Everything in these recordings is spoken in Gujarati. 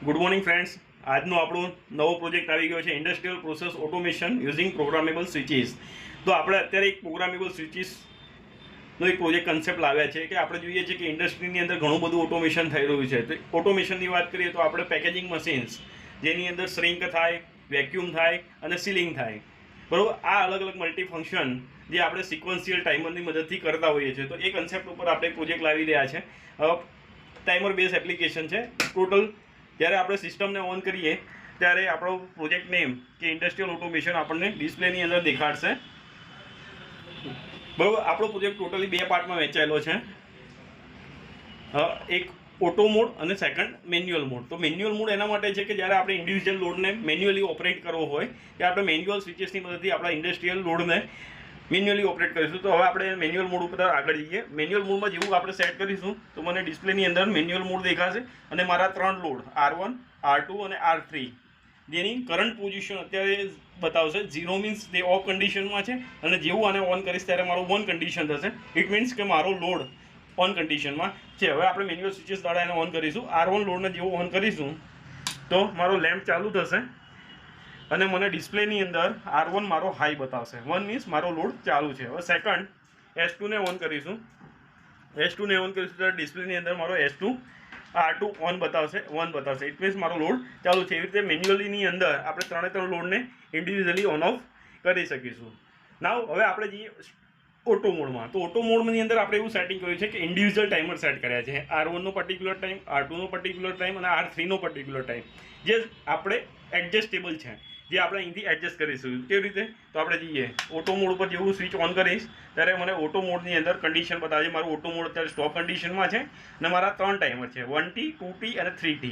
Good morning friends. આજનો આપણો નવો પ્રોજેક્ટ આવી ગયો છે industrial process automation using programmable switches. તો આપણે અત્યારે એક પ્રોગ્રામેબલ સ્વિચીસનો એક પ્રોજેક્ટ કન્સેપ્ટ લાવ્યા છે કે આપણે જોઈએ છીએ કે ઇન્ડસ્ટ્રીની અંદર ઘણું બધું ઓટોમેશન થઈ રહ્યું છે. તો ઓટોમેશનની વાત કરીએ તો આપણે પેકેજિંગ મશીન્સ જેની અંદર શ્રિંક થાય, વેક્યુમ થાય અને સીલિંગ થાય, બરાબર. આ અલગ અલગ મલ્ટીફંક્શન જે આપણે સિક્વન્શિયલ ટાઈમરની મદદથી કરતા હોઈએ છીએ. તો એ કન્સેપ્ટ ઉપર આપણે પ્રોજેક્ટ લાવી રહ્યા છે. ટાઈમર બેઝ એપ્લિકેશન છે. ટોટલ જ્યારે આપણે સિસ્ટમને ઓન કરીએ ત્યારે આપણો પ્રોજેક્ટ નેમ કે ઇન્ડસ્ટ્રીયલ ઓટોમેશન આપણને ડિસ્પ્લેની અંદર દેખાડશે, બરાબર. આપણો પ્રોજેક્ટ ટોટલી 2 પાર્ટમાં વહેંચાયેલો છે. એક ઓટો મોડ અને સેકન્ડ મેન્યુઅલ મોડ. તો મેન્યુઅલ મોડ એના માટે છે કે જ્યારે આપણે ઇન્ડિવિજ્યુઅલ લોડને મેન્યુઅલી ઓપરેટ કરવો હોય કે આપણે મેન્યુઅલ સ્વિચેસની મદદથી આપણા ઇન્ડસ્ટ્રીયલ લોડને મેન્યુઅલી ઓપરેટ કરીશું. તો હવે આપણે મેન્યુઅલ મોડ ઉપર આગળ જઈએ. મેન્યુઅલ મોડમાં જેવું આપણે સેટ કરીશું તો મને ડિસ્પ્લેની અંદર મેન્યુઅલ મોડ દેખાશે અને મારા 3 લોડ R1, R2 અને R3 જેની કરંટ પોઝિશન અત્યારે બતાવશે. 0 મીન્સ તે ઓફ કન્ડિશનમાં છે અને જેવું આને ઓન કરીશ ત્યારે મારો 1 કન્ડિશન થશે. ઇટ મીન્સ કે મારો લોડ ઓન કન્ડિશનમાં છે. હવે આપણે મેન્યુઅલ સ્વિચેસ દ્વારા એને ઓન કરીશું. R1 લોડને જેવું ઓન કરીશું તો મારો લેમ્પ ચાલુ થશે અને મને ડિસ્પ્લેની અંદર R1 મારો હાઈ બતાવશે. 1 મીન્સ મારો લોડ ચાલુ છે. હવે સેકન્ડ S2 ને ઓન કરીશું. S2 ને ઓન કરીશું ત્યારે ડિસ્પ્લેની અંદર મારો S2 R2 ઓન બતાવશે, 1 બતાવશે. ઇટ મીન્સ મારો લોડ ચાલુ છે. એવી રીતે મેન્યુઅલીની અંદર આપણે 3 લોડને ઇન્ડિવિજ્યુઅલી ઓન ઓફ કરી શકીશું. નાવ હવે આપણે જઈએ ઓટો મોડમાં. તો ઓટો મોડની અંદર આપણે એવું સેટિંગ કર્યું છે કે ઇન્ડિવિજ્યુઅલ ટાઈમર સેટ કર્યા છે. R1નો પર્ટિક્યુલર ટાઈમ, R2નો પર્ટિક્યુલર ટાઈમ અને R3નો પર્ટિક્યુલર ટાઈમ જે આપણે એડજસ્ટેબલ છે, જે આપણે અહીંથી એડજસ્ટ કરીશું. કેવી રીતે? તો આપણે જઈએ ઓટો મોડ ઉપર. જેવું સ્વિચ ઓન કરીશ ત્યારે મને ઓટો મોડની અંદર કન્ડિશન બતાવે છે. મારું ઓટો મોડ અત્યારે સ્ટોપ કન્ડિશનમાં છે અને મારા 3 ટાઈમર છે, 1T, 2T અને 3T,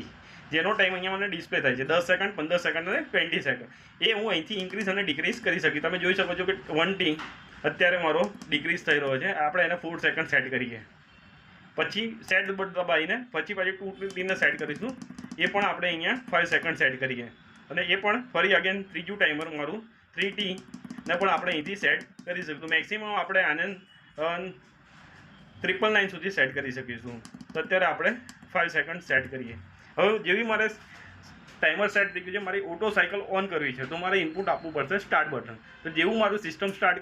જેનો ટાઈમ અહીંયા મને ડિસ્પ્લે થાય છે 10 સેકન્ડ, 15 સેકન્ડ અને 20 સેકન્ડ. એ હું અહીંથી ઇન્ક્રીઝ અને ડિક્રીઝ કરી શકીશ. તમે જોઈ શકો છો કે 1T અત્યારે મારો ડિક્રીઝ થઈ રહ્યો છે. આપણે એને 4 સેકન્ડ સેટ કરીએ, પછી સેટ બટન દબાવીને પછી 2Tને સેટ કરીશું. એ પણ આપણે અહીંયા 5 સેકન્ડ સેટ કરીએ અને એ પણ ફરી અગેન ત્રીજું ટાઈમર મારું 3T ને પણ આપણે અહીંથી સેટ કરી શકીશું. તો મેક્સિમમ આપણે આને 999 સુધી સેટ કરી શકીશું. તો અત્યારે આપણે 5 સેકન્ડ સેટ કરીએ. હવે જેવી મારે ટાઈમર સેટ થઈ ગયું છે, મારી ઓટો સાયકલ ઓન કરવી છે તો મારે ઇનપુટ આપવું પડશે સ્ટાર્ટ બટન. તો જેવું મારું સિસ્ટમ સ્ટાર્ટ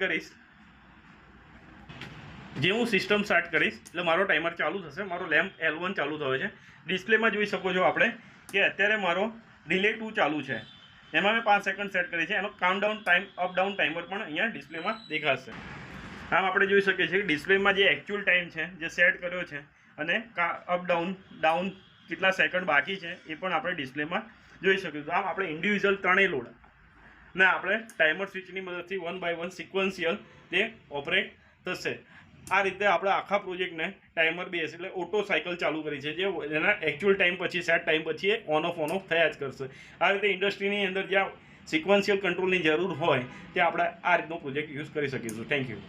કરીશ એટલે મારો ટાઈમર ચાલુ થશે. મારો લેમ્પ L1 ચાલુ થયો છે. ડિસ્પ્લેમાં જોઈ શકો છો આપણે કે અત્યારે મારો ડિલે 2 ચાલુ છે. એમાં મેં 5 સેકન્ડ સેટ કરી છે. એનો countdown time, up down timer પણ અહીંયા ડિસ્પ્લેમાં દેખાશે. આમ આપણે જોઈ શકીએ છીએ કે ડિસ્પ્લેમાં જે એકચ્યુઅલ ટાઈમ છે જે સેટ કર્યો છે અને અપ ડાઉન કેટલા સેકન્ડ બાકી છે એ પણ આપણે ડિસ્પ્લેમાં જોઈ શકીશું. આમ આપણે ઇન્ડિવિજ્યુઅલ 3 લોડ ને આપણે ટાઈમર સ્વિચની મદદથી 1 બાય 1 સિક્વન્શિયલ તે ઓપરેટ થશે. આ રીતે આપણે આખા પ્રોજેક્ટને ટાઈમર બેઝ એટલે ઓટો સાયકલ ચાલુ કરી છે, જે એના એકચ્યુઅલ ટાઈમ પછી સેટ ટાઈમ પછી એ ઓન ઓફ થયા જ કરશે. આ રીતે ઇન્ડસ્ટ્રીની અંદર જ્યાં સિક્વન્શિયલ કંટ્રોલની જરૂર હોય ત્યાં આપણે આ રીતનો પ્રોજેક્ટ યુઝ કરી શકીશું. Thank you.